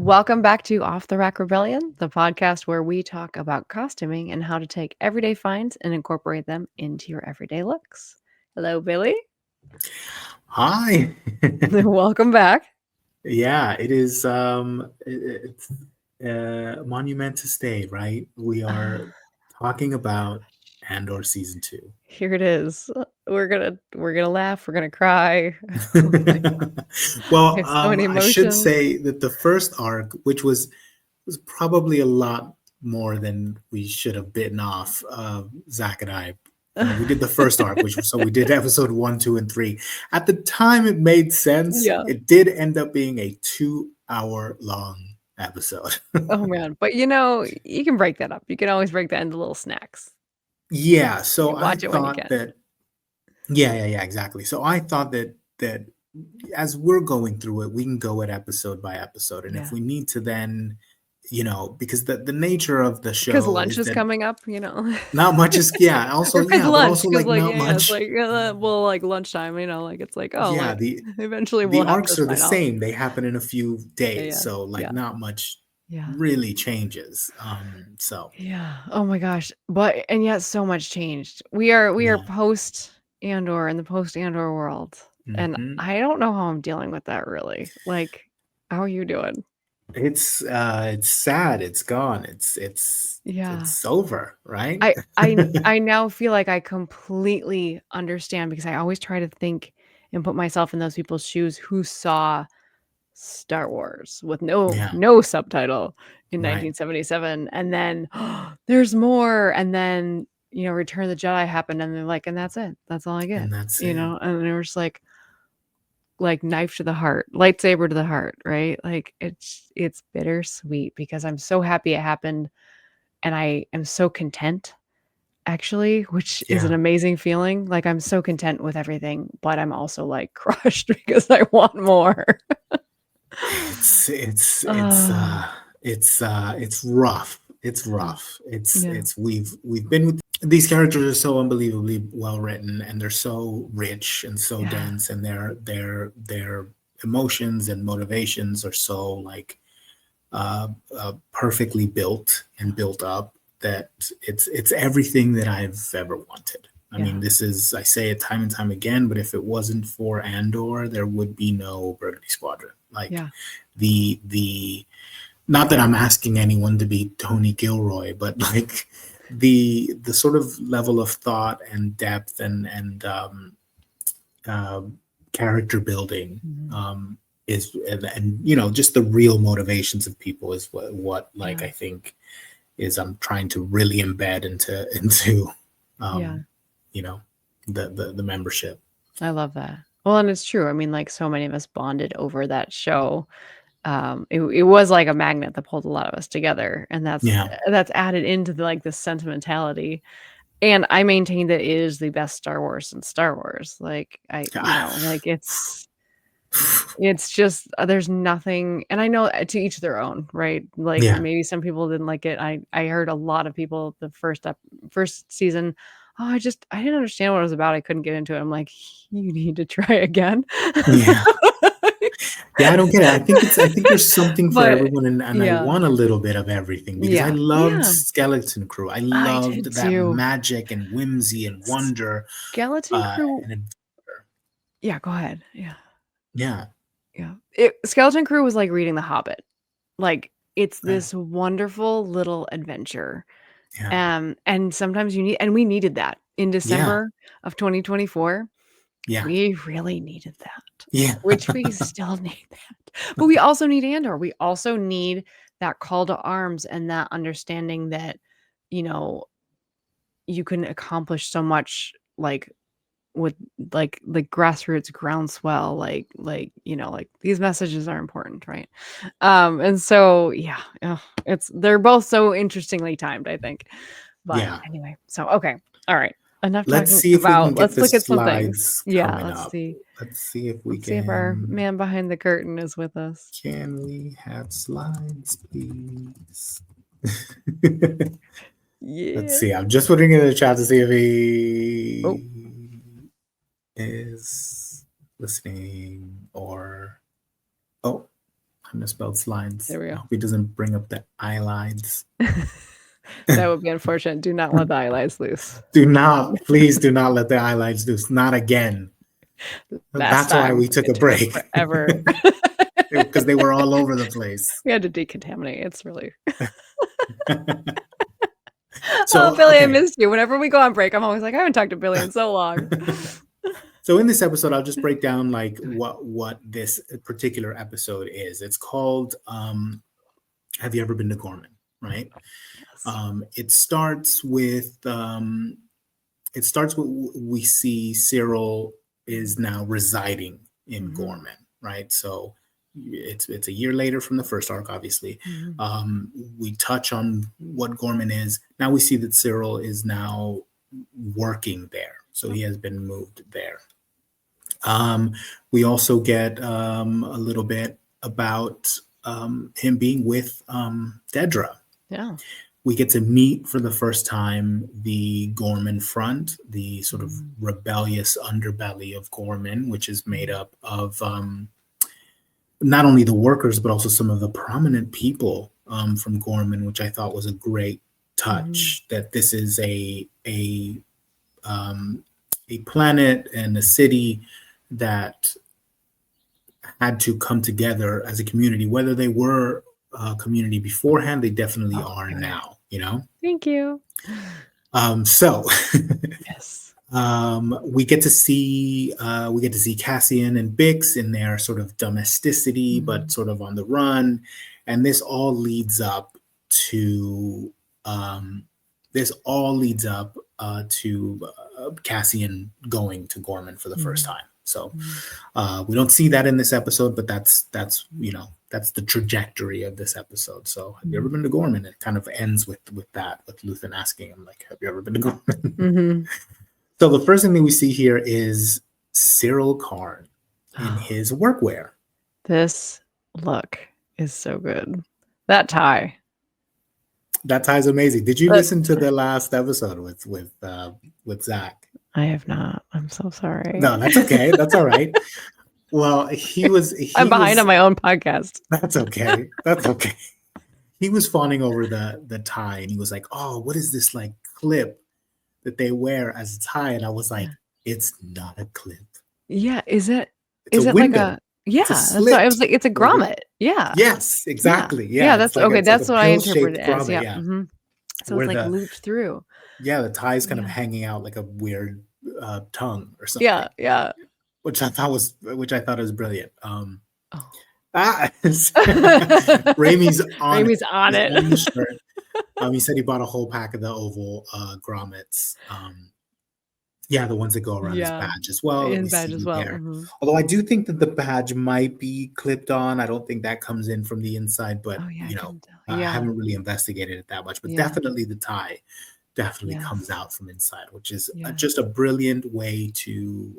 Welcome back to Off the Rack Rebellion, the podcast where we talk about costuming and how to take everyday finds and incorporate them into your everyday looks. Hello, Billy. Hi. Welcome back. Yeah, it is it's a monumentous day, right? We are talking about Andor season 2. Here it is. We're gonna laugh, we're gonna cry. I Well, have so many I should emotions. say that the first arc, which was probably a lot more than we should have bitten off, Zach and I. We did the first arc, so we did episode 1, 2, and 3. At the time, it made sense. Yeah. It did end up being a 2-hour long episode. Oh man. But you can break that up. You can always break that into little snacks. Yeah, so You I watch it when you thought can. that yeah, exactly. So I thought that as we're going through it, we can go it episode by episode, and Yeah. if we need to, then because the nature of the Because show lunch is is that coming up, not much is or because but lunch, also because like like not yeah, it's much. like well, like lunchtime, like it's like oh, Yeah, like the eventually the we'll have to arcs are the sign off. same. They happen in a few Yeah, days, yeah, so like yeah, not much yeah, really changes. So yeah. Oh my gosh, but and yet so much changed. We are yeah. post Andor in the post Andor world, and hmm I don't know how I'm dealing with that really. Like, how are you doing? it's sad. It's gone. Yeah. It's over, right? I now feel like I completely understand because I always try to think and put myself in those people's shoes who saw Star Wars with Yeah, no subtitle in right. 1977, and then there's more, and then Return of the Jedi happened, and they're like, and that's it, that's all I get, And that's it. and they were just like knife to the heart, lightsaber to the heart, right? Like it's bittersweet because I'm so happy it happened, and I am so content actually, which is an Yeah. amazing feeling. Like I'm so content with everything, but I'm also like crushed because I want more. It's it's it's uh, uh it's rough. It's yeah. rough. Yeah. We've been with these characters are so unbelievably well written, and they're so rich and so Yeah. dense, and their emotions and motivations are so like perfectly built and built up that it's everything that I've ever wanted. I Yeah. mean, I say it time and time again, but if it wasn't for Andor, there would be no Burgundy Squadron. Like Yeah. the not that I'm asking anyone to be Tony Gilroy, but like the sort of level of thought and depth and character building Mhm. is and just the real motivations of people is what like Yeah. I think is I'm trying to really embed into Yeah. um you know the membership. I love that. Well, and it's true. I mean, like so many of us bonded over that show. It was like a magnet that pulled a lot of us together, and Yeah, that's added into the sentimentality. And I maintain that it is the best Star Wars since Star Wars. Like like it's just there's nothing, and I know to each their own, right? Like yeah. maybe some people didn't like it. I heard a lot of people the first season. Oh, I didn't understand what it was about. I couldn't get into it. I'm like, you need to try again. Yeah. Yeah, I don't get it. I think there's something for But everyone, and I yeah, want a little bit of everything because I yeah, loved yeah. Skeleton Crew. I I did loved that too. magic and whimsy and wonder, Skeleton Crew. and adventure. Yeah, go ahead. Yeah, Yeah. yeah. Skeleton Crew was like reading The Hobbit. Like it's Okay. this wonderful little adventure. Yeah. And sometimes we needed that in Yeah. December of 2024. Yeah. We really needed that, Yeah. which we still need that. But we also need Andor. We also need that call to arms and that understanding that, you know, you can accomplish so much like with like grassroots groundswell, like these messages are important, right? And so yeah, they're both so interestingly timed, I think. But Yeah. anyway, so okay. All right. Enough Let's talking see if we can about get let's the look at some things. slides Yeah, coming up. Let's see if we let's see if our can. man behind the curtain is with us. Can we have slides, please? Let's Yeah. see. I'm just putting in the chat to see if Oh, he is listening or. Oh, misspelled slides. There we I go. hope he doesn't bring up the eyelids. That would be unfortunate. Do not let the eyelids loose. Please do not let the eyelids loose. Not again. Last That's why time we took a it took us break. forever. Because they were all over the place. We had to decontaminate. It's really. So, Billy, I okay. missed you. Whenever we go on break, I'm always like, I haven't talked to Billy in so long. So in this episode, I'll just break down like what this particular episode is. It's called Have You Ever Been to Ghorman? Right. Yes. It starts with we see Cyril is now residing in Ghorman, right? So it's a year later from the first arc, obviously. We touch on what Ghorman is. Now we see that Cyril is now working there. So he has been moved there. We also get a little bit about him being with Dedra. Yeah. We get to meet for the first time the Ghorman Front, the sort of rebellious underbelly of Ghorman, which is made up of not only the workers, but also some of the prominent people from Ghorman, which I thought was a great touch, that this is a planet and a city that had to come together as a community. Whether they were a community beforehand, they definitely are now, you know? Thank you. So Yes. we get to see Cassian and Bix in their sort of domesticity, but sort of on the run. And this all leads up to Cassian going to Ghorman for the first time. So we don't see that in this episode, but that's the trajectory of this episode. So have you ever been to Ghorman? It kind of ends with that, with Luthen asking him, like, have you ever been to Ghorman? So the first thing that we see here is Cyril Karn in his workwear. This look is so good. That tie. That tie's amazing. Did you listen to the last episode with Zach? I have not. I'm so sorry. No, that's okay. That's all right. Well, I'm behind on my own podcast. That's okay. That's okay. He was fawning over the tie, and he was like, "Oh, what is this like clip that they wear as a tie?" And I was like, "It's not a clip. Yeah, is it? It's is a it window. like a? Yeah, it's that's what I was like. It's a grommet. Yeah. Yes, exactly. Yeah, that's like okay. That's what I interpreted it as. grommet, Yeah. So it's like looped through. Yeah, the tie is kind of hanging out like a weird tongue or something. Yeah. Which I thought was brilliant. Raimi's on it. On the shirt. He said he bought a whole pack of the oval grommets. The ones that go around his badge as well. Although I do think that the badge might be clipped on. I don't think that comes in from the inside, but I haven't really investigated it that much. But definitely the tie comes out from inside, which is just a brilliant way to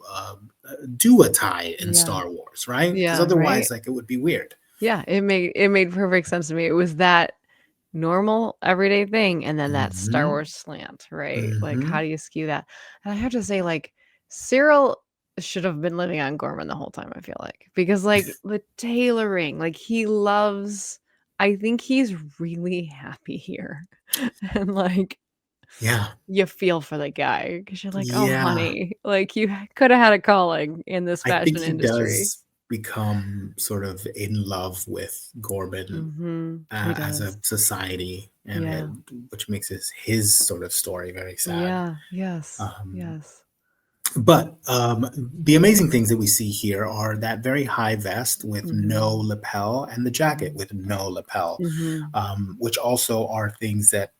do a tie in Star Wars, right? Because otherwise, like, it would be weird. Yeah, it made perfect sense to me. It was that normal everyday thing, and then that Star Wars slant, right? Like, how do you skew that? And I have to say, like, Cyril should have been living on Ghorman the whole time, I feel like, because like the tailoring, like, I think he's really happy here. And like, you feel for the guy because you're like, oh honey, like, you could have had a calling in this fashion industry. Does become sort of in love with Ghorman as a society, and which makes his sort of story very sad. Yes. But the amazing things that we see here are that very high vest with no lapel and the jacket with no lapel, which also are things that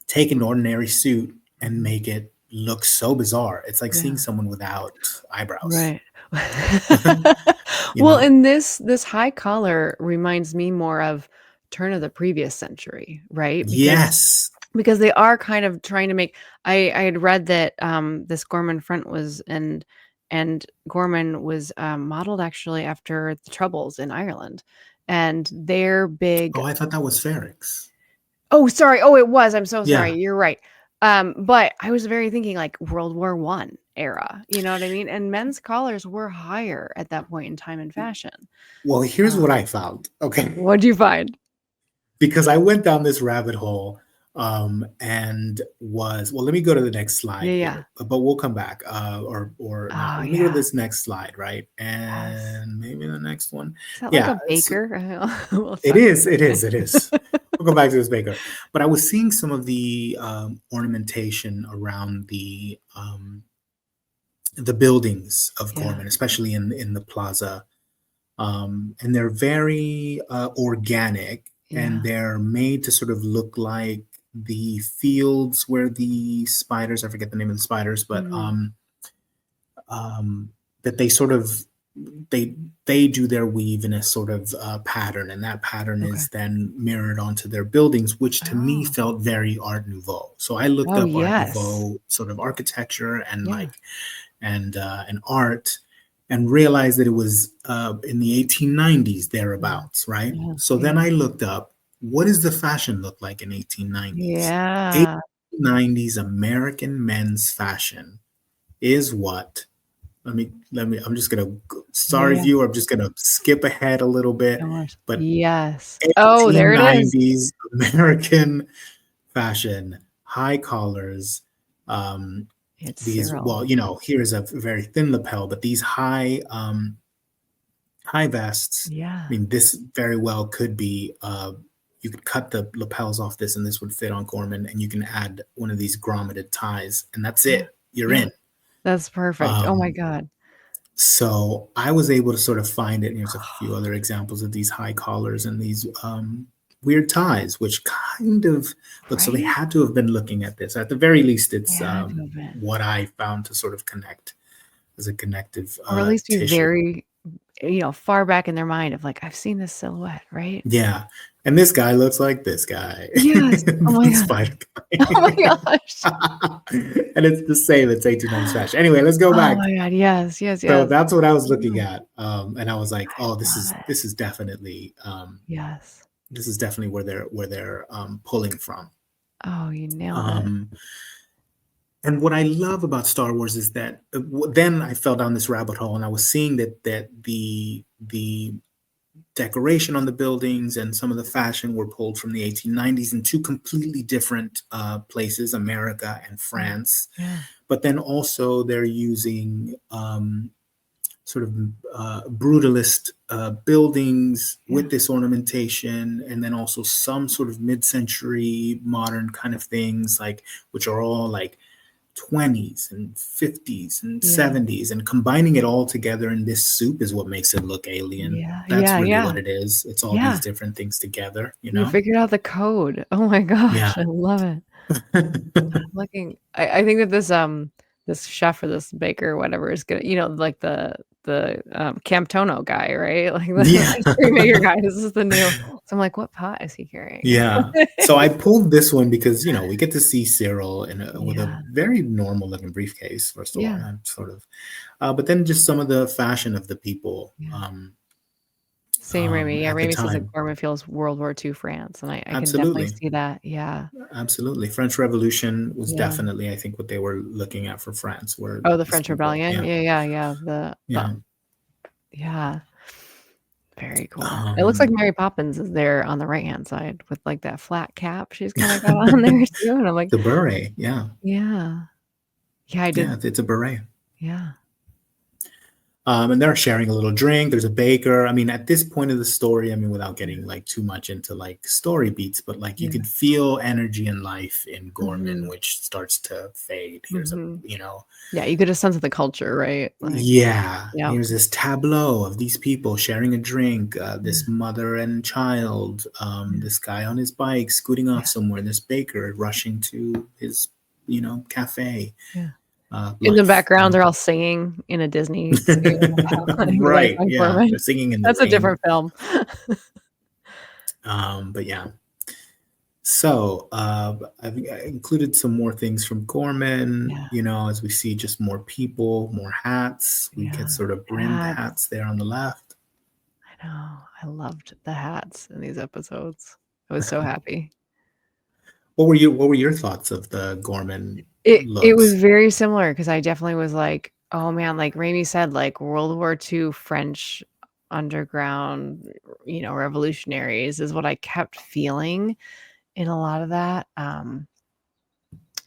take an ordinary suit and make it look so bizarre. It's like seeing someone without eyebrows. Right. Well, and this high collar reminds me more of turn of the previous century, right? Because they are kind of trying to make. I had read that this Ghorman front was and Ghorman was modeled actually after the Troubles in Ireland, and they're big. Oh, I thought that was Ferrix. Oh, sorry. Oh, it was. I'm so sorry. You're right. But I was thinking like World War I era, you know what I mean? And men's collars were higher at that point in time in fashion. Well, here's Uh, what I found. Okay. what'd you find? Because I went down this rabbit hole and was well, let me go to the next Yeah, slide yeah. here, but we'll come back or not. Oh, Let me go to yeah. this next slide, right? Yes. And maybe the next one. Is that like Yeah, a baker? Well, it sorry. is. It is. It is. We'll go back to this baker. But I was seeing some of the ornamentation around the buildings of Yeah, Gorman, especially in the plaza, and they're very organic, and yeah. they're made to sort of look like the fields where the spiders. I forget the name of the spiders, but Mhm. um, that they sort of they they do their weave in a sort of pattern, and that pattern Okay. is then mirrored onto their buildings, which to me Oh. felt very Art Nouveau. So I looked Oh, up Art yes. Nouveau sort of architecture and Yeah. like and art, and realized that it was in the 1890s Yeah. thereabouts, right? Yeah. So then Yeah. I looked up what does the fashion look like in 1890s. Yeah. 1890s American men's fashion is what let me I'm just gonna Yeah, sorry yeah. viewer, I'm just gonna skip ahead a little bit, No worries. but Yes. Oh, there it is. 1890s American fashion, high collars, um, It's these Cyril. well, here's a very thin lapel, but these high vests. I Yeah. mean, this very well could be you could cut the lapels off this and this would fit on Gorman, and you can add one of these grommeted ties, and that's Yeah. it. You're Yeah. in. That's perfect. Oh my Um, god. so I was able to sort of find it. And here's a few other examples of these high collars and these weird ties, which kind of look. So they Right? had to have been looking at this. At the very least, They it's had to have been. what I found to sort of connect as a connective Or at least be tissue. very, far back in their mind of like, "I've seen this silhouette," right? Yeah, and this guy looks like this guy, Yes. Oh my the god. spider Oh my guy, gosh. and it's the same. It's 1890s fashion. Anyway, let's go Oh back. my god. Yes, yes, So yes. that's what I was looking Oh, at, and I was like, "Oh, this love is it. this is definitely Yes. this is definitely where they're pulling from." Oh, you nailed it. Um, and what I love about Star Wars is that then I fell down this rabbit hole, and I was seeing that the decoration on the buildings and some of the fashion were pulled from the 1890s in two completely different places, America and Yeah. France. Yeah. But then also they're using sort of brutalist buildings Yeah. with this ornamentation, and then also some sort of mid-century modern kind of things, like which are all like 20s and 50s and Yeah. 70s, and combining it all together in this soup is what makes it look alien. Yeah. That's Yeah. really Yeah. what it is. It's all these Yeah. different things together, you You know? figured out the code. Oh my Yeah. gosh, I love it. I'm looking I think that this chef or this baker or whatever is gonna like the Camptono guy, right? Like the Yeah. ice cream maker guy, this is the new so I'm like, "What pot is he carrying?" Yeah. So I pulled this one because, we get to see Cyril with a Yeah. very normal looking briefcase, first of all, Yeah. and sort of, but then just some of the fashion of the people Yeah. Same Remy. Yeah, at the Remy says that time. Gorman feels World War II France, and I can definitely Absolutely. see that. Yeah. Absolutely. French Revolution was Yeah. definitely, I think, what they were looking at for France were Oh, the these French people. Rebellion? Yeah. Yeah, yeah, yeah. The Yeah. yeah. Very cool. It looks like Um, Mary Poppins is there on the right-hand side with, like, that flat cap she's kinda got on there too, and I'm like, the beret. Yeah. yeah. Yeah, I Yeah. did It's a beret. yeah. And they're sharing a little drink. There's a baker. I mean, at this point of the story, I mean, without Yeah, getting like too much into like story beats, but like you yeah. could feel energy and life in Gorman, Mhm, which starts to fade. Here's mhm. Yeah, you get a sense of the culture, right? Like yeah, yep. here's this tableau of these people sharing a drink, Yeah, this mother and child, yeah, this guy on his bike scooting yeah, off somewhere, this baker rushing to his, cafe yeah. In the life. background, they're all singing in a Disney scene in the background, like, Right. on Yeah. Gorman. They're singing in the That's a rain. different film. But yeah. So I included some more things from Gorman, Yeah, as we see just more people, more hats. We get yeah. sort of brimmed Hats. hats there on the left. I know. I loved the hats in these episodes. I was so happy. What were your thoughts of the Gorman It was looks. very similar because I definitely was like, "Oh, man," like Raimi said, like, World War II French underground, revolutionaries is what I kept feeling in a lot of that,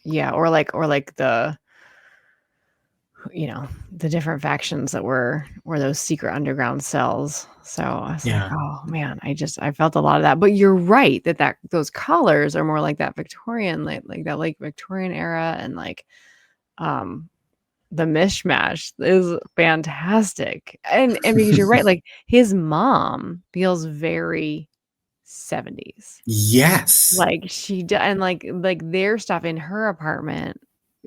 yeah, or like the different factions that were those secret underground cells, so I was like, Yeah. "Oh, man," I felt a lot of that, but you're right that those colors are more like that Victorian, like that, like, Victorian era and, like, um the mishmash is fantastic, and because you're right, like, his mom feels very 70s. Yes. Like, she do and, like, their stuff in her apartment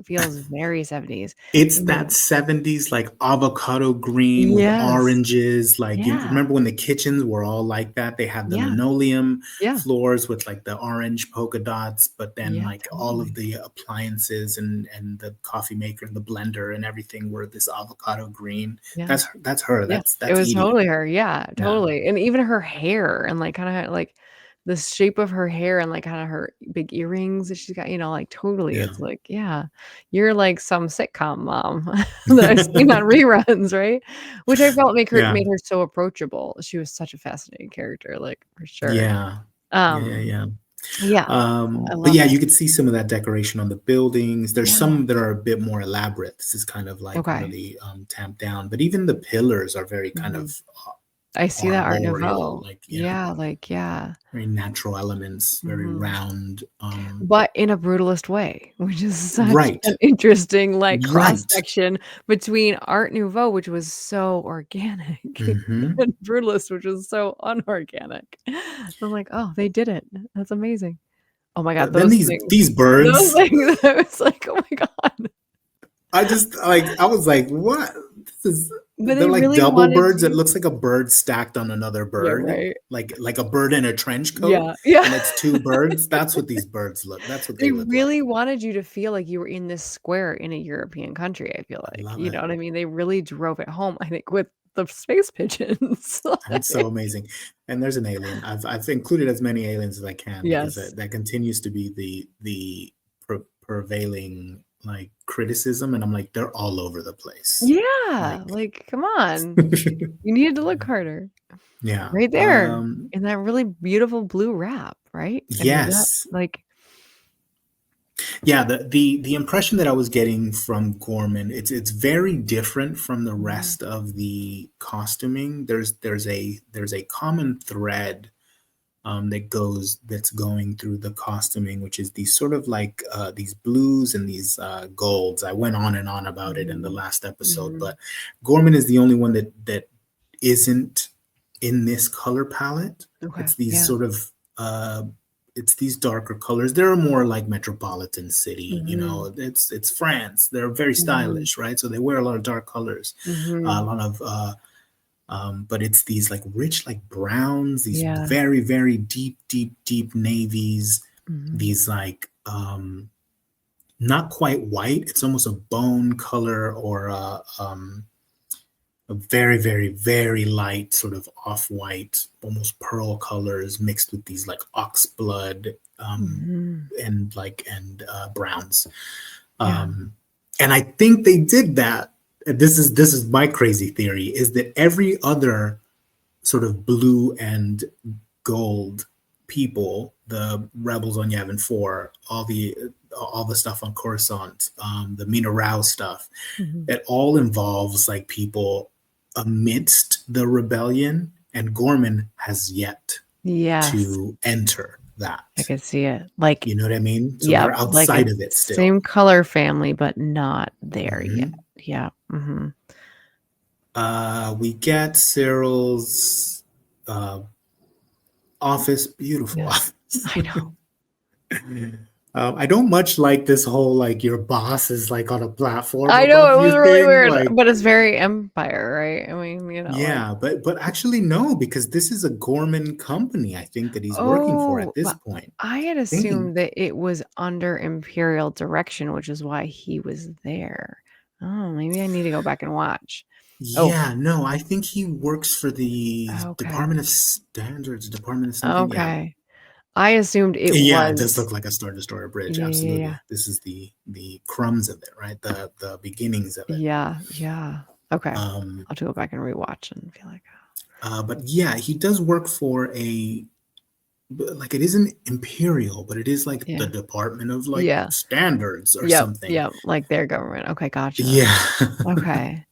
feels very 70s, It's and that then 70s, like, avocado green with yes. oranges, like, you Yeah. remember when the kitchens were all like that? They had the Yeah. linoleum Yeah. floors with, like, the orange polka dots, but then, Yeah, like, all of totally. the appliances and the coffee maker and the blender and everything were this avocado green. Yeah. That's her, Yeah, it that's was Edie. totally her, yeah, Yeah. totally, and even her hair and, like, kinda like, the shape of her hair and, like, kinda her big earrings that she's got, like, totally, Yeah. it's like, yeah, you're like some sitcom mom that I've seen on reruns, right? Which I felt Yeah. made her so approachable. She was such a fascinating character, like, for sure. Yeah. Yeah, yeah, Um, yeah. yeah, I But love yeah, it. you could see some of that decoration on the buildings. There's Yeah, some that are a bit more elaborate. This is kind of like okay, really tamped down, but even the pillars are very kind mhm. of I see that Art arboreal, Nouveau. like yeah, Yeah, like, yeah, very natural elements, very mhm. round. But in a brutalist way, which is such Right, an interesting, like, cross right. section between Art Nouveau, which was so organic, Hmm. and brutalist, which was so unorganic. I'm like, "Oh, they did it. That's amazing." Oh my god, Then these those birds, things, I was like, "Oh my god." I just like I was like, what? This is But they're they like really double wanted birds. It you looks like a bird stacked on another Yeah, bird, right. like a bird in a trench coat, Yeah, yeah. and it's two birds. That's what these birds look. That's what They they look really like. wanted you to feel like you were in this square in a European country, I feel I like, love you it. know what I mean? They really drove it home, I think, with the space pigeons. That's so Like amazing. And there's an alien. I've included as many aliens as I can because yes. that continues to be the prevailing like criticism, and I'm like they're all over the place. Yeah, Like, like, come on. You needed to look harder. yeah. Right there, in that really beautiful blue wrap, right? I mean, that Yes. like Yeah, the impression that I was getting from Gorman, it's very different from the mhm, rest of the costuming. There's a common thread that's going through the costuming, which is these sort of like these blues and these golds. I went on and on about it in the mhm, last episode, mhm. but Gorman is the only one that isn't in this color palette. Okay, It's these yeah. sort of it's these darker colors. They're more like metropolitan city, Mhm, it's France. They're very mhm, stylish, right? So they wear a lot of dark colors, a mhm. lot of but it's these like rich like browns, these Yeah, very very deep deep deep navies, mhm, these like not quite white, it's almost a bone color or a very very very light sort of off-white almost pearl colors mixed with these like ox blood mhm. and browns, Yeah. um and I think they did that. This is my crazy theory, is that every other sort of blue and gold people, the rebels on Yavin 4, all the stuff on Coruscant, the Mina Rao stuff, Mhm. it all involves like people amidst the rebellion, and Gorman has yet Yes, to enter I that. could see it. Like You know what I mean? So yep, they're like a outside of it still. same color family, but not there yet. Mhm. Yeah, mhm. We get Cyril's uh, office, beautiful Yeah, office. I know. I don't much like this whole like your boss is like on a platform I know, above it was you really thing. weird, Like, but it's very Empire, right? I mean, like yeah, but actually no, because this is a Gorman company. I think that he's working for at oh, this but point. I had Thinking, assumed that it was under Imperial direction, which is why he was there. Oh, maybe I need to go back and watch. Oh, yeah, no, I think he works for the okay. Department of Standards, Department of something. Yeah, Okay. I assumed it Yeah, it does was look like a Star Destroyer bridge, yeah, yeah, yeah. absolutely. This is the crumbs of it, right? The beginnings of it. Yeah, yeah. Okay. I'll Um, have to go back and rewatch and feel like, but yeah, he does work for like it isn't imperial, but it is like the yeah. Department of like Yeah. Standards or Yep, something. yep, like their government. Okay, gotcha. Yeah. Okay.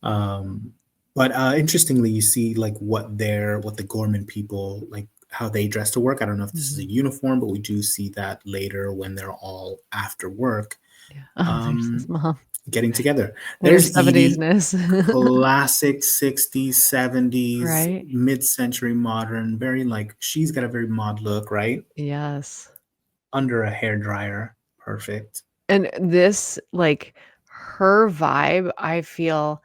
um, but interestingly, you see like what the Gorman people like how they dress to work. I don't know if this is a Mhm. uniform, but we do see that later when they're all after work. Yeah. Oh, there's this Um, mom getting together. in her There's Edie, 70s-ness. classic 60s, 70s, Right? mid-century modern, very like she's got a very mod look, right? Yes. Under a hair dryer. Perfect. And this, like, her vibe, I feel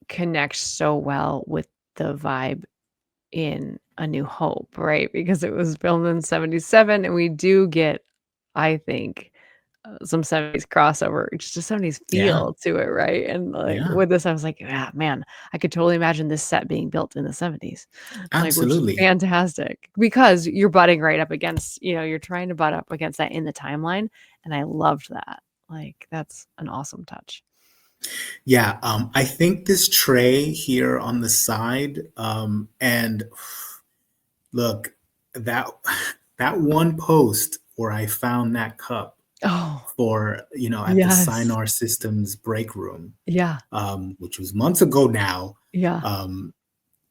connects so well with the vibe in A New Hope, right? Because it was filmed in '77, and we do get, I think, some '70s crossover, just a '70s Yeah. feel to it, right? And, like, Yeah. with this, I was like, "Ah, man, I could totally imagine this set being built in the '70s." Like, which is Absolutely. fantastic because you're butting right up against you're trying to butt up against that in the timeline, and I loved that. Like, that's an awesome touch. Yeah. I think this tray here on the side, and look, that that one post where I found that cup Oh, for, at the yes. Sinar Systems break room, Yeah, which was months ago now. yeah. Um,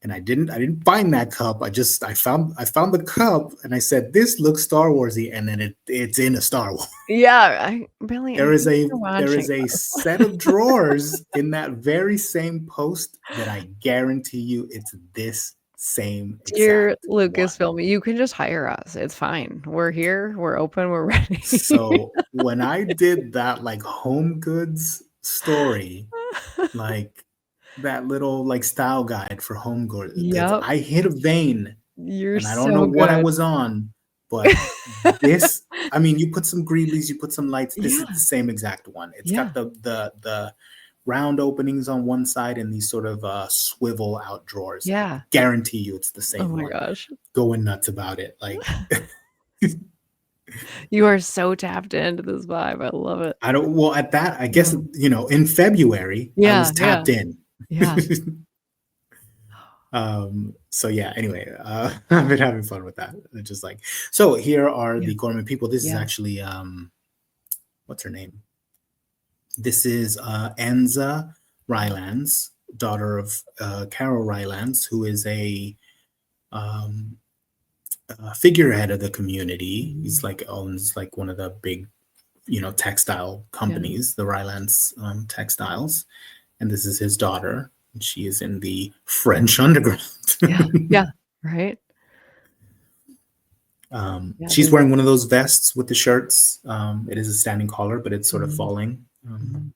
and I didn't find that cup. I found the cup and I said, this looks Star Warsy, and then it's in a Star Wars. Yeah, I Billy, I There is think a you're there watching is a this. set of drawers in that very same post that I guarantee you it's this same Dear exact one. Lucasfilm, you can just hire us, it's fine. We're here, we're open, we're ready. So when I did that like home goods story, like that little like style guide for home goods, Yep, I hit a vein you're and I don't know so what I good. was on, but this, I mean, you put some greeblies, you put some lights. This is the Yeah, same exact one. It's got yeah, the round openings on one side and these sort of swivel out drawers. I yeah. guarantee you, it's the Oh same my one. gosh. Going nuts about it, like You are so tapped into this vibe, I love it. I don't. Well, at that, I guess Mm. in February I was Yeah, yeah, tapped in. yeah. So yeah, anyway, I've been having fun with that. It's just like, so here are Yeah, the Gorman people. This is yeah. actually what's her name? This is Anza Rylands, daughter of Carol Rylands, who is um, a figurehead of the community. He's Mhm. like owns like one of the big, textile Yeah, companies, the Rylands Textiles, and this is his daughter. And she is in the French underground. yeah, yeah, right? Yeah, She's these wearing one of those vests with the shirts. It is a standing collar, but it's sort of mhm, falling. mhm.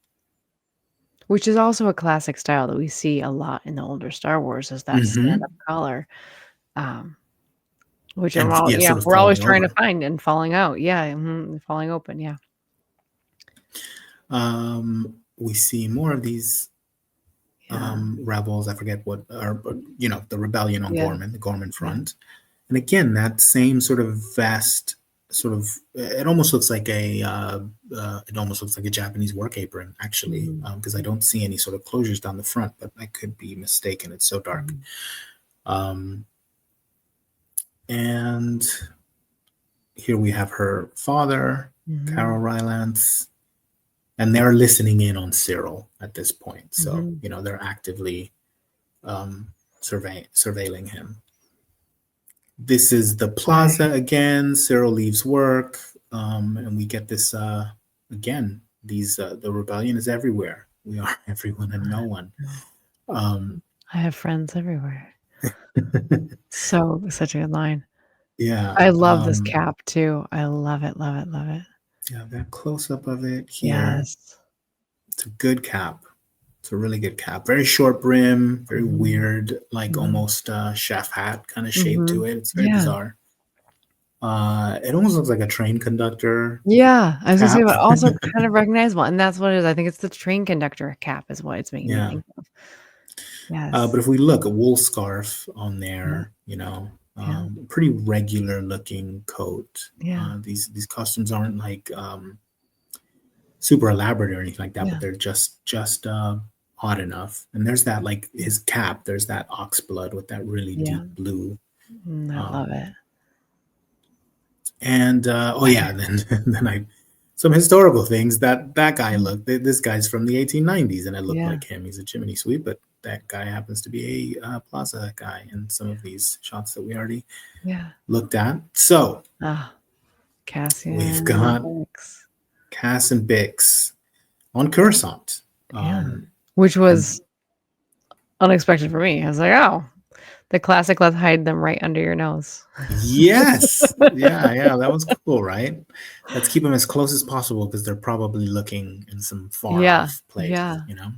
Which is also a classic style that we see a lot in the older Star Wars is that stand-up Mhm. collar, um, which I'm And all yeah, yeah, sort of we're always falling trying to over. find and falling out. Yeah, falling open, yeah. We see more of these Yeah, rebels. I forget what, or the rebellion on yeah, Gorman, the Gorman yeah. front. And again, that same sort of vest, sort of, it almost looks like a Japanese work apron, actually, Mhm, because I mhm, don't see any sort of closures down the front, but I could be mistaken. It's so dark. mhm, Um, and here we have her father, Carol mhm, Rylance, and they're listening in on Cyril at this point. So, mhm. they're actively surveilling him. This is the plaza Right. again. Cyril leaves work, and we get this again. The rebellion is everywhere. We are everyone and no one. No. Um, I have friends everywhere. Such a good line. yeah, I love this cap too. I love it, love it, love it. yeah. That close up of it here. Yes. It's a good cap. It's a really good cap. Very short brim, very Mhm, weird, like mhm, almost chef hat kind of shape to mhm. it. It's very Yeah. bizarre. It almost looks like a train conductor Yeah, I was gonna say, cap. but also kind of recognizable, and that's what it is. I think it's the train conductor cap is what it's making me Yeah. think of. Yes. But if we look, a wool scarf on Yeah. there, Yeah. Pretty regular looking coat. Yeah. These costumes aren't like super elaborate or anything like that, but Yeah. they're just odd enough. And there's that like his cap. There's that ox blood with that really Yeah. deep blue. I love Um, it. and oh Weather. yeah, then I some historical things that guy Mm. looked. This guy's from the 1890s, and it looked Yeah. like him. He's a chimney sweep, but that guy happens to be a plaza guy in some of these shots that we already Yeah. looked at. So Ah, we've Cassian got Bix. Cass and Bix on Coruscant. Yeah. Which was And unexpected for me. I was like, oh, the classic, let's hide them right under your nose. yes, yeah, that was cool, right? Let's keep them as close as possible because they're probably looking in some far Yeah. off place, Yeah. you know?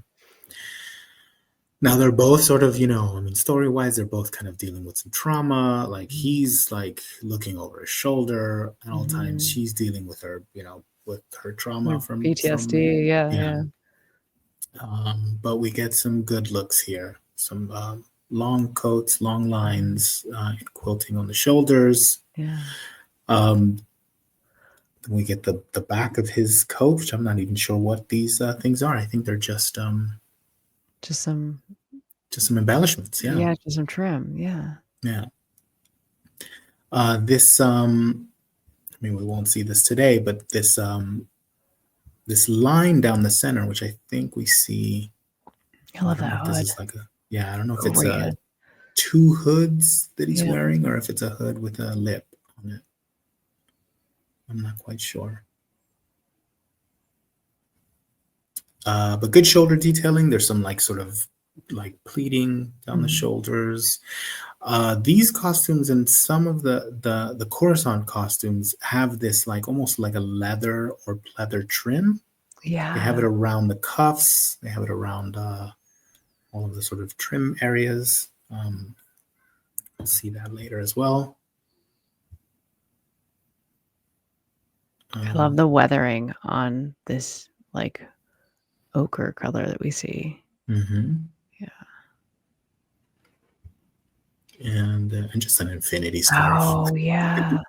Now they're both sort of, I mean, story-wise, they're both kind of dealing with some trauma. Like he's like looking over his shoulder at all times. Mhm. She's dealing with her, with her trauma Or from PTSD. Yeah. yeah. Yeah. But we get some good looks here. Some long coats, long lines, quilting on the shoulders. Yeah. Then we get the back of his coat, which I'm not even sure what these things are. I think they're just some embellishments. Yeah, just some trim. Yeah. yeah. This I mean, we won't see this today, but this line down the center, which I think we see. I love don't know that if this hood. is like I don't know if it's Great hood. two hoods that he's Yeah. wearing or if it's a hood with a lip on it. I'm not quite sure. But good shoulder detailing. There's some like sort of like pleating down the shoulders. These costumes and some of the Coruscant costumes have this like almost like a leather or pleather trim. Yeah. They have it around the cuffs. They have it around all of the sort of trim areas. We'll see that later as well. I love the weathering on this like ochre color that we see. Mm-hmm. Yeah. And just an infinity scarf. Oh yeah.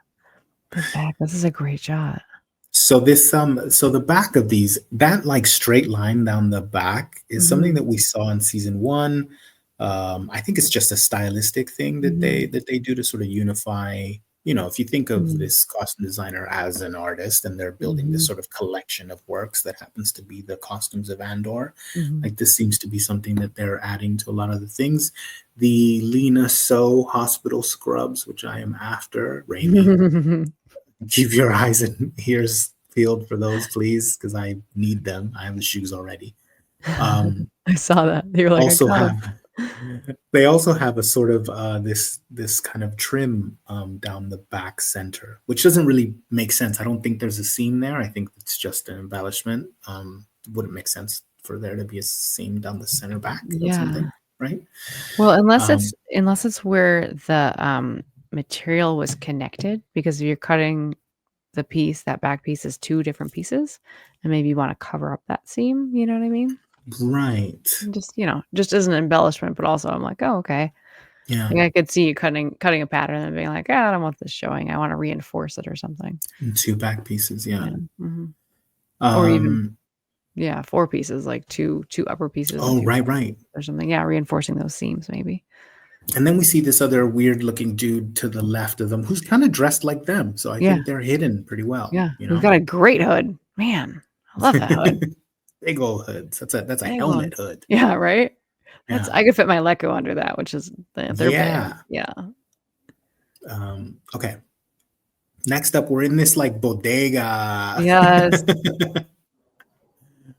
The back. This is a great shot. So this so the back of these, that like straight line down the back is something that we saw in season 1. I think it's just a stylistic thing that they do to sort of unify. If you think of this costume designer as an artist and they're building this sort of collection of works that happens to be the costumes of Andor, like this seems to be something that they're adding to a lot of the things. The Lena So hospital scrubs, which I am after, Raimi. Keep your eyes and ears peeled for those, please, because I need them. I have the shoes already. I saw that. You were like, they also have a sort of this kind of trim down the back center, which doesn't really make sense. I don't think there's a seam there. I think it's just an embellishment. It wouldn't make sense for there to be a seam down the center back of something, right? Well, unless it's where the material was connected, because if you're cutting the piece, that back piece is 2 different pieces, and maybe you want to cover up that seam. You know what I mean? Right. Just as an embellishment, but also I'm like, oh, okay. Yeah. Like I could see you cutting a pattern and being like, I don't want this showing. I want to reinforce it or something. And 2 back pieces, yeah. Or even 4 pieces, like two upper pieces. Oh, right. Or something. Yeah, reinforcing those seams maybe. And then we see this other weird looking dude to the left of them who's kind of dressed like them. So I think they're hidden pretty well. Yeah. We've got a great hood. Man, I love that hood. Big old hoods. That's a helmet hood. Yeah, right? I could fit my Leco under that, which is they're big. Yeah. Okay. Next up, we're in this like bodega. Yes.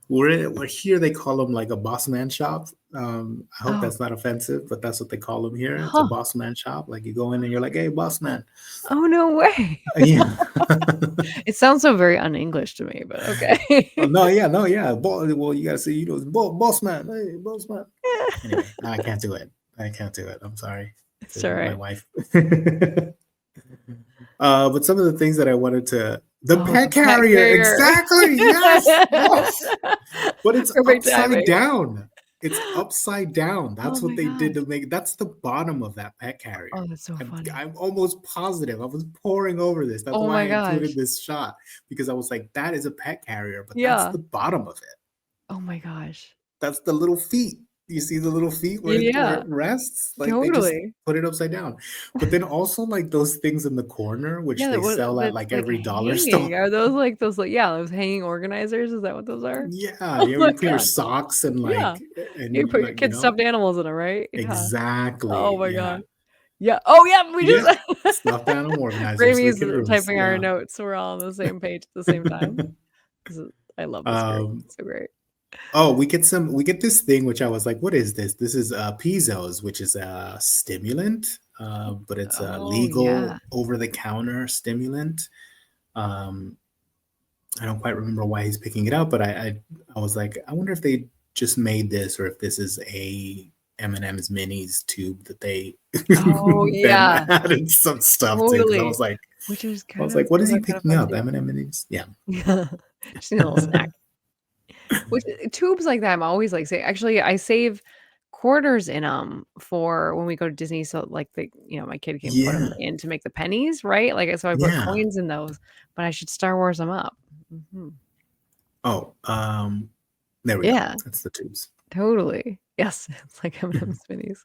We're here. They call them like a boss man shop. I hope that's not offensive, but that's what they call them here. It's a boss man shop. Like you go in and you're like, "Hey, boss man." Oh no way! Yeah. It sounds so very un-English to me, but okay. No, yeah. Well, you gotta say, boss man. Hey, boss man. Anyway, I can't do it. I'm sorry. It's all right. My wife. But some of the things that I wanted to pet carrier. Exactly. Yes. But it's upside down. It's upside down. Oh That's what my they did gosh. to make that's the bottom of that pet Oh, carrier. that's so funny. I'm almost positive. I was poring over this. That's Oh why my I included gosh. this shot because I was like, that is a pet carrier, but that's Yeah. the bottom of it. Oh my gosh. That's the little feet. You see the little feet where Yeah, it rests? Like they just totally. put it upside down. But then also like those things in the corner, which Yeah, they sell at that's, like like, every dollar store. hanging. Are those, like, yeah, those hanging organizers? Is that what those are? Yeah, Oh yeah, my you put your god. socks and Yeah. like You and put your like, kids' stuffed animals in 'em, right? Yeah. Oh exactly. my Yeah. god. Yeah. Oh, yeah, we Yeah. just Stuffed animal organizers for the Ramey's kid rooms. typing our Yeah. notes, so we're all on the same page at the same time. This is I love this group. Um, It's so great. oh, we get this thing which I was like, "What is this?" This is Pezos, which is a stimulant, but it's a Oh, yeah. legal over-the-counter stimulant. Um, I don't quite remember why he's picking it up, but I was like, "I wonder if they just made this or if this is a M&M's Minis tube that they Oh, then yeah. added some stuff to." Because Totally. Which is I was kind of like, "What is he kind of picking fun up? too. M&M Minis?" Yeah. Yeah. Just need a little snack. Which tubes like that, I'm always like say actually, I save quarters in them for when we go to Disney, so, like, my kid can put them Yeah. in to make the pennies, right? Like, so I put Yeah. coins in those, but I should Star Wars them up. Mhm. Oh, there we go. Yeah, That's the tubes. totally. Yes, it's like Mhm. M&M's minis.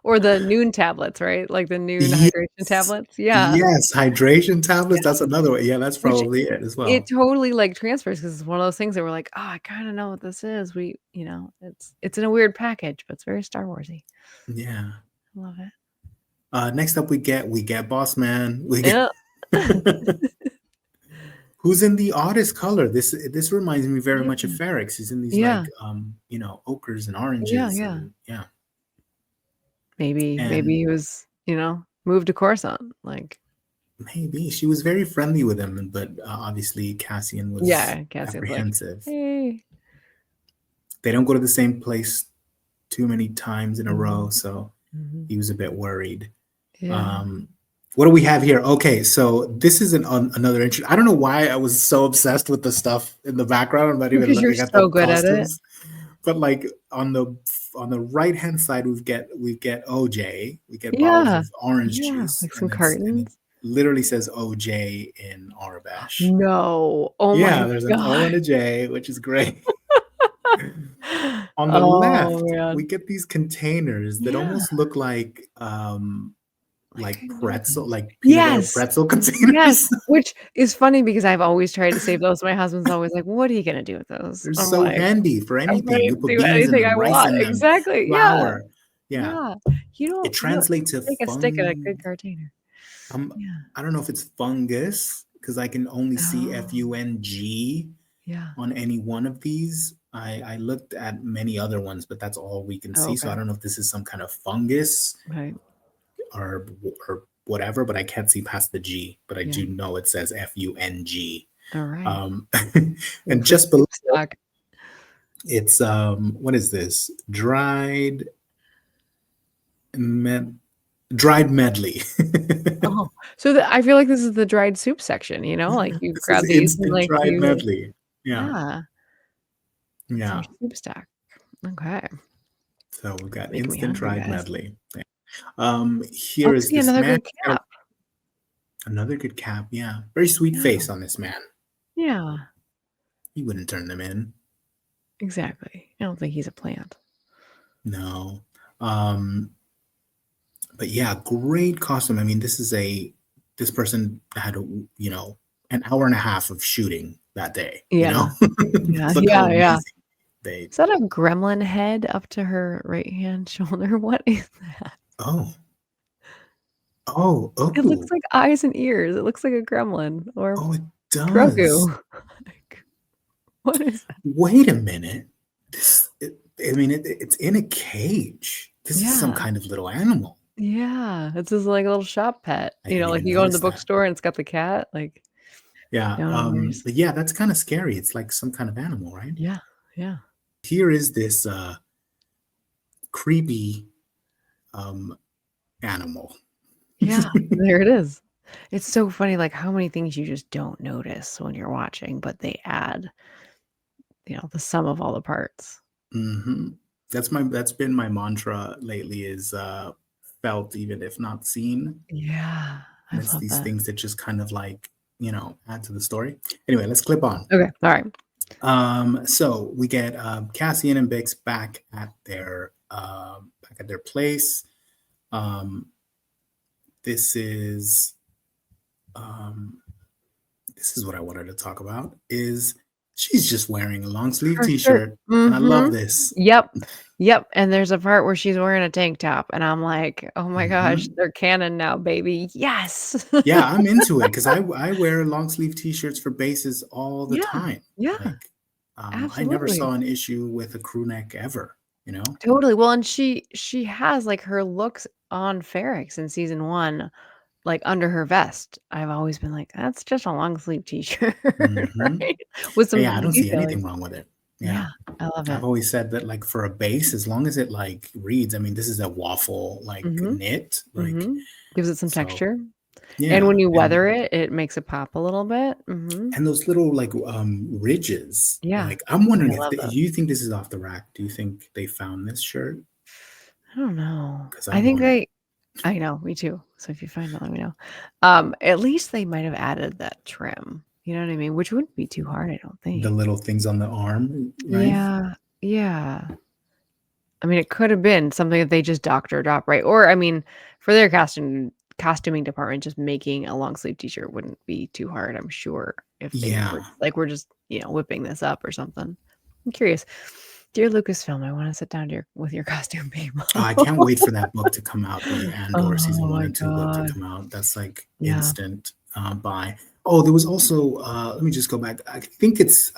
Or the Noon tablets, right? Like the Noon hydration Yes. tablets. Yeah. Yes, hydration tablets, that's Yes. another one. Yeah, that's Which probably it as it well. totally, like, transfers because it's one of those things that we're like, "Oh, I kinda know what this is." It's in a weird package, but it's very Star Warsy. Yeah. I love it. Next up, we get Boss Man. We get Yeah. who's in the oddest color. This reminds me very much of Yeah. Ferrex. He's in these Yeah. like, ochres and Yeah, oranges yeah. and yeah. Maybe And he was, moved to Coruscant, like maybe she was very friendly with him, but obviously Cassian was yeah, Cassian's like, apprehensive. "Hey." They don't go to the same place too many times in a row, Mhm, so mhm. he was a bit worried. Yeah. Um, what do we have here? Okay, so this is another interest. I don't know why I was so obsessed with the stuff in the background. I'm not even Because you're looking at the so good at it. costumes, but like on the right hand side, we get OJ, we get bottles Yeah. of orange Yeah, juice, like some and it cartons. literally says OJ in Arabesh. No. Oh my Yeah, there's an O god. and a J, which is great. On the Oh, left, we man. get these containers that Yeah, almost look like, like I know pretzel, those. like peanut butter Yes! pretzel Yes, containers. which is funny because I've always tried to save those. My husband's always like, "What are you gonna do with those?" They're I'm so like, handy for "I'm anything. ready You to put do beans in anything I them, rice want." in them, Exactly, yeah, flour. Yeah. yeah. You don't It translates to make a stick at a good fun. container. Um, Yeah. I don't know if it's fungus because I can only see Oh, FUNG yeah. on any one of these. I looked at many other ones, but that's all we can Oh, see. So I okay. don't know if this is some kind of fungus Right. or or whatever, but I can't see past the G. But I Yeah. do know it says FUNG. Alright. Um, and Looks like just below soup stock. it's what is this? Med- dried medley. Oh, so I feel like this is the dried soup section, like, you This is grab these and, instant like, dried you medley. Yeah. yeah, it's our Yeah. soup stock. Okay. So we've got Making me instant hungry, dried guys. medley. Yeah. Oh, Here is see, this another man. good cap. Another good cap. Yeah. Very sweet Yeah. face on this man. Yeah, He wouldn't turn them in. exactly. I don't think he's a plant. No. Um, but yeah, great costume. I mean, this person had an hour and a half of shooting that day, Yeah. Yeah, Look how yeah. amazing they Is that a gremlin head up to her right hand shoulder? What is that? oh, oh, It looks oh, like eyes and ears. It looks like a gremlin or oh, it does. Grogu. Like, what is that? Wait a minute. I mean, it's in a cage. This is some Yeah. kind of little animal. Yeah, it's just like a little shop pet. I didn't Like even you go to the notice that. bookstore and it's got the cat, like, Yeah, down on yours. but yeah, that's kind of scary. It's like some kind of animal, right? Yeah, yeah. Here is this creepy um animal. Yeah, there it is. It's so funny, like, how many things you just don't notice when you're watching, but they add, the sum of all the parts. Hmm. That's been my mantra lately is felt even if not seen. Yeah, I And it's love these that. things that just kind of like, add to the story. Anyway, let's clip on. Okay, alright. So we get Cassian and Bix back at their place. Um, this is um, this is what I wanted to talk about. Is she's just wearing a long sleeve For sure. T-shirt, and I love Mhm. this. Yep. Yep, and there's a part where she's wearing a tank top, and I'm like, "Oh my gosh, Hmm. they're canon now, baby. Yes." Yeah, I'm into it because I wear long sleeve T-shirts for bases all the Yeah. time. Yeah, Like, I never absolutely. saw an issue with a crew neck ever. You know. Totally. Well, and she has, like, her looks on Ferrex in season 1, like, under her vest. I've always been like, "That's just a long sleeve t-shirt," Hmm. right? With Yeah, I some don't see detailing. anything wrong with it. Yeah. Yeah, I love I've it. always said that like for a base, as long as it like reads, I mean, this is a waffle like Mhm. knit, like Mhm. Gives it some so texture, and yeah. when you weather it, it makes it pop a little bit. Mhm. And those little like ridges, Yeah. like I'm I wondering if love those. you think this is off the rack. Do you think they found this shirt? I don't know. Because I I think want it. I know, me too. So if you find it, let me know. At least they might have added that trim. You know what I mean? Which wouldn't be too hard, I don't The think. little things on the arm, right? Yeah. Yeah. I mean, it could have been something that they just doctored up, right? Or I mean, for their costuming department, just making a long sleeve t-shirt wouldn't be too hard, I'm sure, if they were Yeah. like, we're just, whipping this up or something. I'm curious. Dear Lucasfilm, I want to sit down with your costume people. I can't wait for that book to come out, the Andor season Oh one my and two book to god. come out. That's like Yeah. instant buy. Oh, there was also let me just go back. I think it's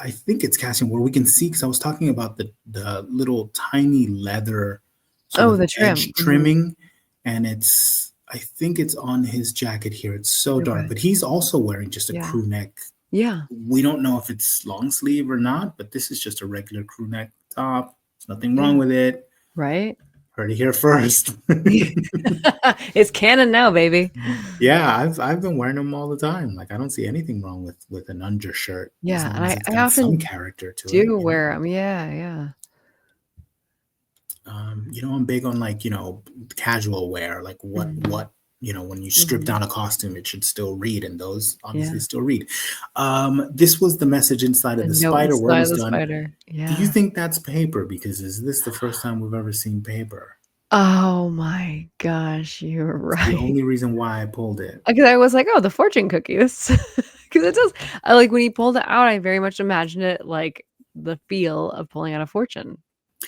Cassian where we can see because I was talking about the little tiny leather sort Oh, of the trim. edge Mhm. trimming, and I think it's on his jacket here. It's so dark, Okay. but he's also wearing just a Yeah. crew neck. Yeah. We don't know if it's long sleeve or not, but this is just a regular crew neck top. There's nothing wrong Yeah. with it. Right? Heard it here first. It's canon now, baby. Yeah, I've been wearing them all the time. Like I don't see anything wrong with an undershirt as Yeah, and long as I it's I got some often character to it, do you know. wear them. Yeah, yeah. I'm big on like, casual wear, like Mhm. when you strip Mhm. down a costume, it should still read, and those obviously Yeah. still read. This was the message inside of The the note spider inside worm's the done. spider. Do you Yeah. think that's paper? Because is this the first time we've ever seen paper? Oh my gosh, you're It's the right. only reason why I pulled it. Because I was like, "Oh, the fortune cookies." Because it does I like, when he pulled it out, I very much imagined it like the feel of pulling out a fortune.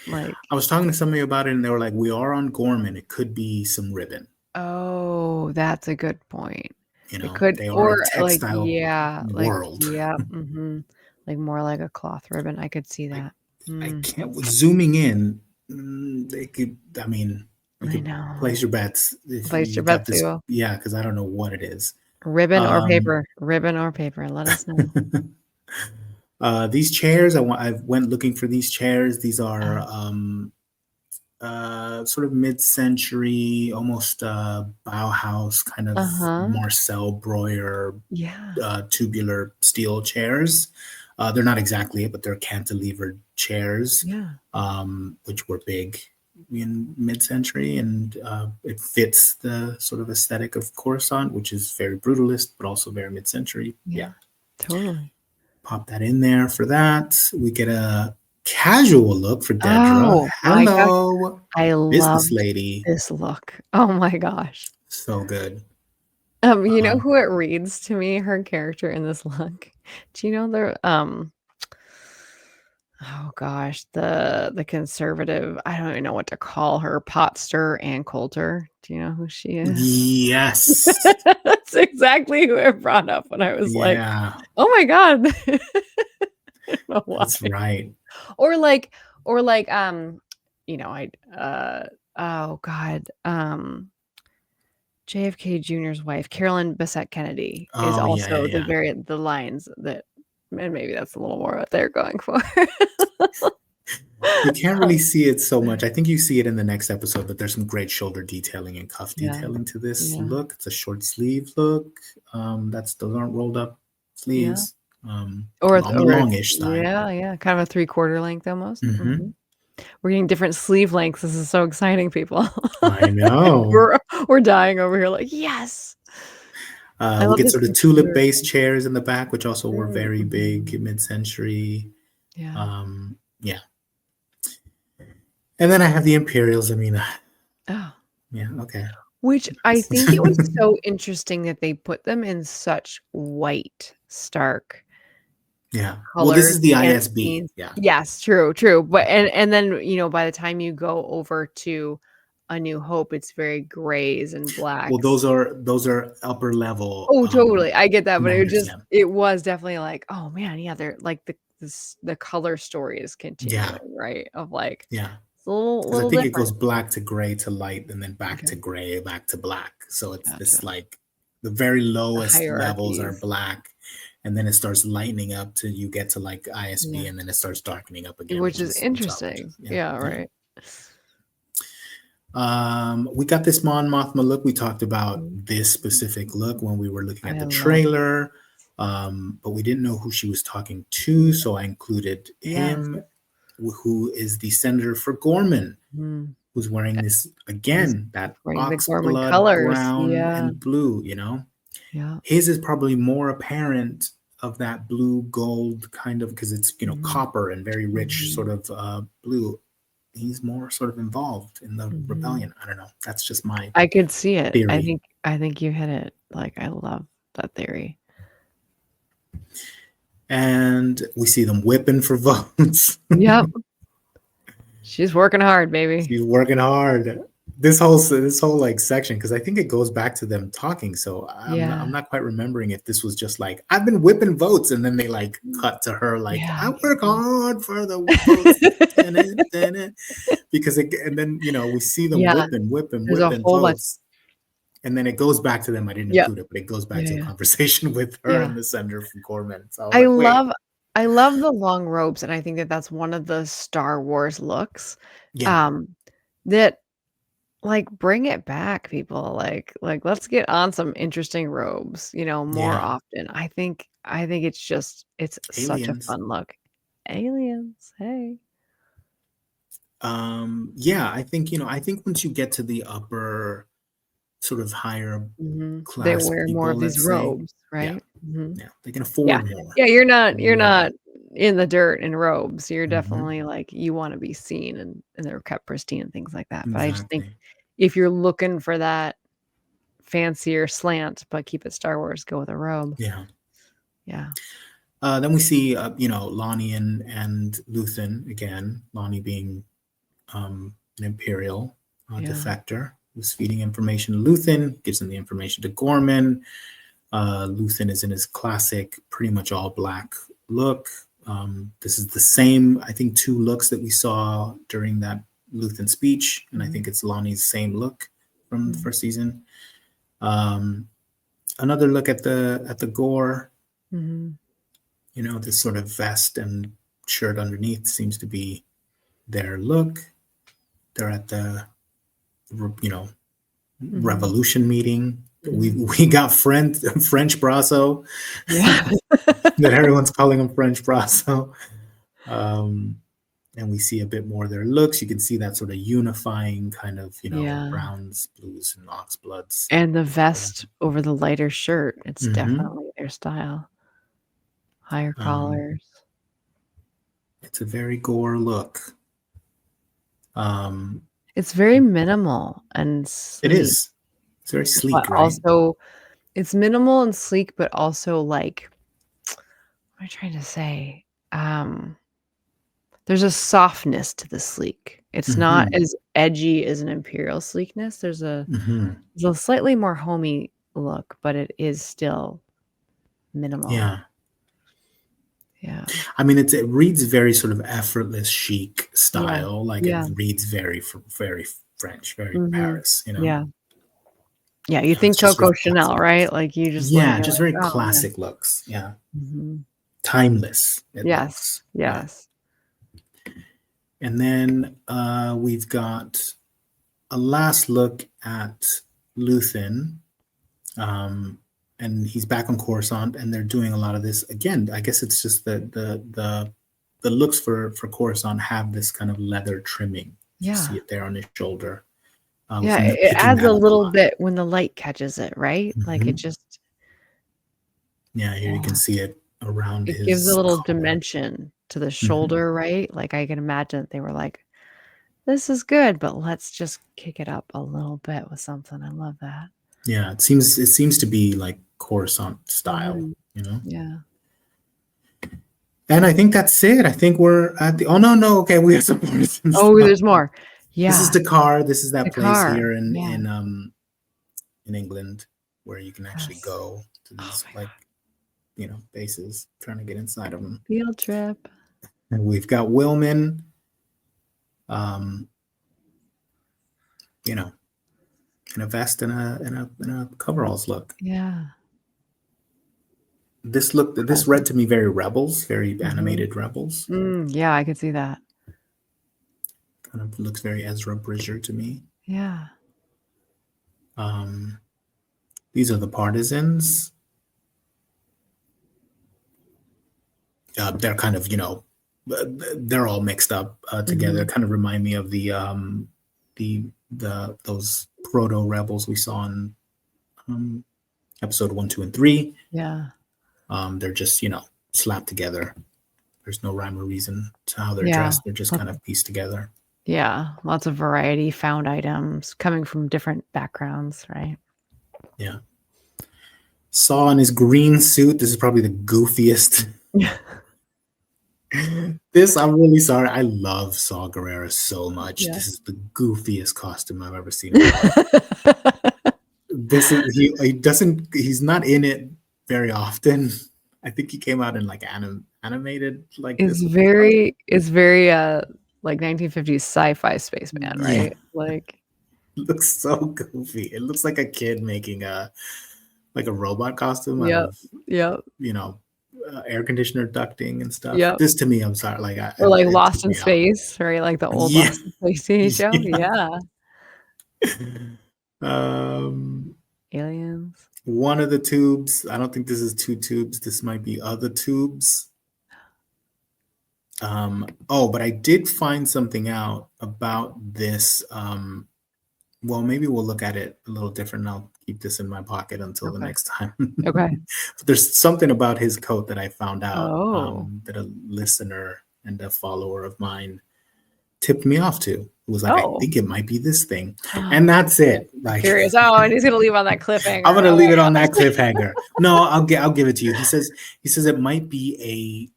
Like, I was talking to somebody about it, and they were like, "We are on Gorman. It could be some ribbon." oh, that's a good point. It could They are or a like, textile yeah, like, world. yeah, mhm. Like, more like a cloth ribbon, I could see I that. I Mm, can't zooming in. They could. I mean, you I could place know. your bets if Place you your got bets, this. you will. Yeah, because I don't know what it is. Ribbon or Um, paper? Ribbon or paper, let us know. these chairs, I went looking for these chairs. These are Oh, sort of mid-century, almost Bauhaus kind of uh-huh. Marcel Breuer Yeah, tubular steel chairs. They're not exactly it, but they're cantilevered chairs, yeah, which were big in mid-century, and it fits the sort of aesthetic of Coruscant, which is very brutalist, but also very mid-century. Yeah, yeah, totally. pop that in there for that. We get a casual look for Dedra. Oh my gosh, Hello, I business loved lady. this look. Oh my gosh. So good. You know Um, who it reads to me, her character in this look? Do you know oh gosh, the conservative, I don't even know what to call her, Potster Ann Coulter. Do you know who she is? yes. That's exactly who I brought up when I was like, Yeah, "Oh my god." I don't know why. that's right. Or like or like, I oh god, JFK Jr.'s wife, Carolyn Bessette Kennedy, is Oh, yeah, yeah, also yeah. the lines that, and maybe that's a little more what they're going for. You can't really see it so much. I think you see it in the next episode, but there's some great shoulder detailing and cuff Yeah, detailing to this yeah, look. It's a short sleeve look. Those aren't rolled up yeah. sleeves. On the Or it's longish side. yeah, yeah, kind of a three-quarter length almost. Hmm. Mhm. We're getting different sleeve lengths. This is so exciting, people. I know. We're we're dying over here like, "Yes." I We love get this sort of interior. tulip-based chairs in the back, which also were Mm, very big mhm. mid-century. Yeah. Yeah. And then I have the Imperials. I mean, Oh. yeah, okay. Which I think it was so interesting that they put them in such white, stark Yeah. Well, this colors is the and ISB. scenes. Yeah. Yes, true, true, but and then, by the time you go over to A New Hope, it's very grays and Well, blacks. those are upper level, Oh, totally, I get that, but commanders, yeah. it was definitely like, "Oh, man, yeah, they're like, the color story is Yeah, continuing," right? Of, like, yeah. it's a little Because I little think it different. goes black to gray to light and then back to Okay, gray, back to black. So it's gotcha. this like the very The lowest levels are hierarchies. black, and then it starts lightening up till you get to like ISB, Yeah, and then it starts darkening up again, which is which interesting. is yeah, Yeah, yeah. right. We got this Mon Mothma look. We talked about Mhm. this specific look when we were looking at I the love trailer, but we didn't know who she was talking to, so I included yes. him, who is the senator for Gorman, Mhm. who's wearing this He's again, that wearing the Ghorman oxblood colors. brown Yeah, and blue. You know, yeah. his is probably more apparent of that blue gold kind of because it's Mhm, copper and very rich sort mhm, of blue. He's more sort of involved in the mhm. rebellion. I don't know. That's just my I could see it. I theory. think I think you hit it. Like, I love that theory. And we see them whipping for votes. Yep. She's working hard, baby. She's working hard. This whole like section because I think it goes back to them talking. So I'm Yeah. not quite remembering if this was just like I've been whipping votes and then they like cut to her like Yeah, I I work know. hard for the votes. Because and then we see them Yeah, there's a whipping whole bunch. votes. And then it goes back to them. I didn't Yep. include it, but it goes back Yeah, to a yeah. conversation with her Yeah. and the senator from Gorman. So I was I like, wait, love I love the long robes, and I think that that's one of the Star Wars looks, yeah, um, that like, bring it back, people, let's get on some interesting robes, more yeah, often. I think it's such a aliens. fun look. Aliens, hey. Yeah, I think once you get to the upper sort of higher Mhm. They class wear more people, of these let's say, robes, yeah, right? Mhm. yeah, they can Yeah. afford more. Yeah, you're More not money. in the dirt in robes. You're Hmm. definitely, like, you wanna be seen and they're kept pristine and things like that, but I just think Exactly. if you're looking for that fancier slant, but keep it Star Wars, go with a robe. Yeah. Yeah. Then we see, Lonnie and Luthen again. Lonnie being an Imperial Yeah. defector who's feeding information to Luthen, gives him the information to Gorman. Luthen is in his classic, pretty much all black look. This is the same, I think, two looks that we saw during that Luthen speech, and I Mhm. think it's Lonnie's same look from the Mhm. first season. Um, Another look at the gore. Mhm. This sort of vest and shirt underneath seems to be their look. They're at the you know Mhm. revolution meeting. We Mhm. we got French Brasso Yeah. that everyone's calling him French Brasso. Um, and we see a bit more of their looks. You can see that sort of unifying kind of, Yeah. browns, blues, and oxbloods. And the vest over the lighter shirt, it's Mm-hmm. definitely their style. Higher Um, collars. it's a very gore look. Um, It's very minimal and it sleek, is. It's very but sleek, right? also it's minimal and sleek, but also, like, what am I trying to say? There's a softness to the sleek. It's not Mm-hmm. as edgy as an imperial sleekness. Mm-hmm. There's a slightly more homey look, but it is still minimal. Yeah. Yeah. I mean, it reads very sort of effortless, chic Yeah. style. Like it Yeah. reads very French, very Mhm. Paris. Yeah. Yeah, you think It's just very Coco classic. Chanel, right? Like, you just Yeah, you're just like, very "Oh, yeah." classic looks. Yeah. Mhm. Timeless, it Yes. looks. Yeah. Yes. And then we've got a last look at Luthen. Um, and he's back on Coruscant, and they're doing a lot of this again. I guess it's just the the looks for Coruscant have this kind of leather trimming. You see Yeah. it there on his shoulder. I was Yeah, it picking adds that a up a little lot. bit when the light catches it, right? Like, it Hmm. just Yeah, here you can yeah, see it around it gives a his little collar. dimension to the Hmm. shoulder, right? Like, I can imagine that they were like, "This is good, but let's just kick it up a little bit with something." I love that. Yeah, it seems to be like Coruscant style, Mhm. you know. Yeah. And I think that's it. I think we're at the. Oh no, okay, we have some more Oh, stuff. there's more. This is Yeah, Dakar. This is the that place car. here Yeah. in England where you can actually Yes. go to Oh these my like god. bases, trying to get inside of them. Field trip. And we've got Wilman, um, you know, in a vest and a coveralls look. Yeah. This Classic. read to me very Rebels, very Mhm. animated Rebels. Yeah, I could see that. Kind of looks very Ezra Bridger to me. Yeah. Um, these are the partisans. They're kind of they're all mixed up together. Mhm. Kind of remind me of the those proto rebels we saw in um, episode 1, 2, and 3. Yeah. They're just slapped together. There's no rhyme or reason to how they're Yeah. dressed. They're just Lots kind of pieced together. yeah, lots of variety, found items coming from different backgrounds, right? Yeah. Saw in his green suit. This is probably the goofiest. Yeah. This, I'm really sorry. I love Saw Gerrera so much. Yeah. This is the goofiest costume I've ever seen in my life. This is he doesn't he's not in it very often. I think he came out in like animated like It's this with this costume. very, like 1950s sci-fi spaceman, Yeah, right? Like it looks so goofy. It looks like a kid making a robot costume out yep, of yep, you know air conditioner ducting and stuff. yep. This to me, I'm sorry, Or like it Lost took in me out. Space, right? Like the old Yeah, Lost in Space TV show? yeah. Yeah. Um, Aliens. one of the tubes. I don't think this is two tubes. This might be other tubes. But I did find something out about this. Well, maybe we'll look at it a little different. I'll keep this in my pocket until the Okay. next time. Okay. But there's something about his coat that I found out Oh. that a listener and a follower of mine tipped me off to. It was like, I Oh. think it might be this thing. And that's it. I'm Like curious. Oh, and he's gonna leave on that I'm cliffhanger. gonna Oh leave it on my that gosh. cliffhanger. No, I'll give it to you. He says it might be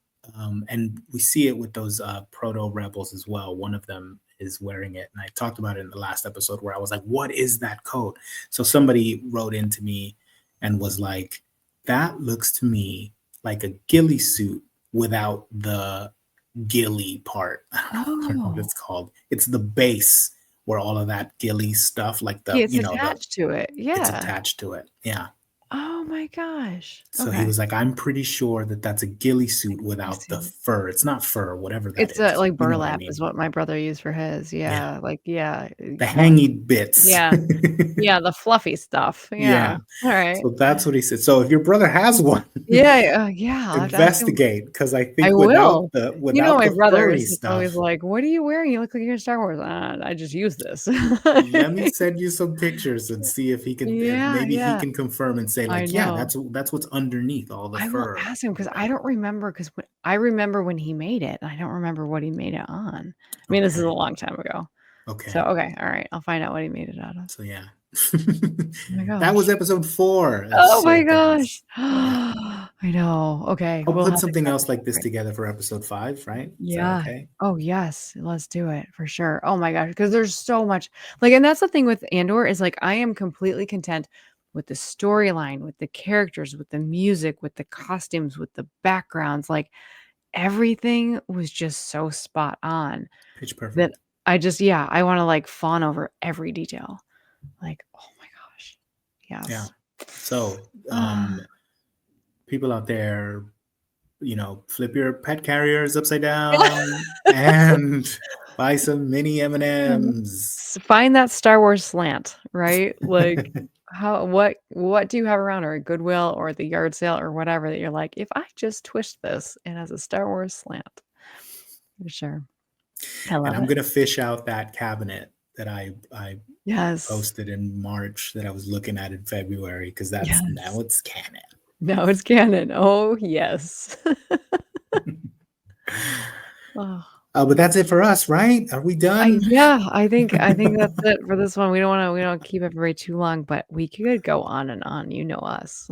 and we see it with those proto rebels as well. One of them is wearing it, and I talked about it in the last episode where I was like, "What is that coat?" So somebody wrote into me and was like, "That looks to me like a ghillie suit without the ghillie part." I don't know what Oh. it's called. It's the base where all of that ghillie stuff, like Yeah, the it's the attached to it. it's Yeah. attached to it. Yeah. Oh my gosh. So he Okay. was like, I'm pretty sure that that's a ghillie suit I without the see. fur. It's not fur, whatever that It's, is. like You know what I burlap mean? is what my brother used for his. Yeah. Yeah, like, yeah, The well, hangy bits. yeah. Yeah, the fluffy stuff. Yeah. Yeah. Alright. So that's what he said. So if your brother has one, Yeah, I'll have to ask him. investigate because I I think will. You know without my the furry brothers, he's always stuff, like, "What are you wearing? You look like you're in Star Wars." I just use this." let me send you some pictures and see if he can if Yeah, maybe he yeah. can confirm and say I like, yeah, know. that's what's underneath all the I will fur, ask him because I right? don't remember 'cause when I remember when he made it, and I don't remember what he made it on. I mean, this is a Okay. long time ago. So, Okay. okay, alright, I'll find out what he made it out of. So yeah. Oh my That was gosh. episode 4. That's Oh so my gosh. dense. Yeah. I know. Okay, I'll we'll put have to something catch else like this right. together for episode 5, right? Is that Yeah. okay? Oh, yes. Let's do it for sure. Oh my gosh, because there's so much like, and that's the thing with Andor is like I am completely content with the storyline, with the characters, with the music, with the costumes, with the backgrounds. Like everything was just so spot on Pitch that perfect. I just yeah, I want to like fawn over every detail. Like, oh my gosh. Yeah. Yes. So, Ah, people out there, flip your pet carriers upside down and buy some mini M&Ms. Find that Star Wars slant, right? Like, how what do you have around or at Goodwill or at the yard sale or whatever that you're like, "If I just twist this, it has a Star Wars slant." For sure. I And love I'm it. gonna fish out that cabinet that I Yes. posted in March that I was looking at in February because that's Yes. now it's canon. Now it's canon. Oh, yes. Oh, But that's it for us, right? Are we done? yeah, I think that's it for this one. We don't keep it very too long, but we could go on and on. You know us.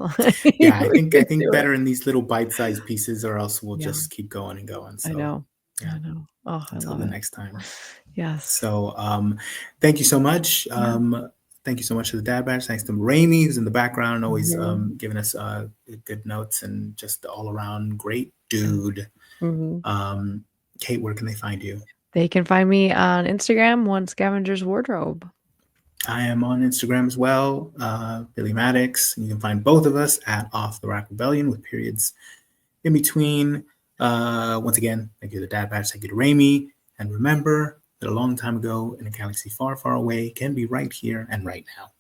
Yeah, We I could think do it. better in these little bite-sized pieces, or else we'll Yeah, just keep going and going. I So know. yeah, I know. Oh, I until love the it. next time. Yes. So thank you so much. Yeah. Thank you so much to the Dad Badge. Thanks to Raimi, who's in the background, always Mhm. giving us good notes and just all around great Yeah. dude. Mhm. Kate, where can they find you? They can find me on Instagram, One Scavenger's Wardrobe. I am on Instagram as well, Billy Maddox. You can find both of us at Off the Rack Rebellion with periods in between. Once again, thank you to Dad Badge, thank you to Raimi. And remember that a long time ago in a galaxy far, far away can be right here and right now.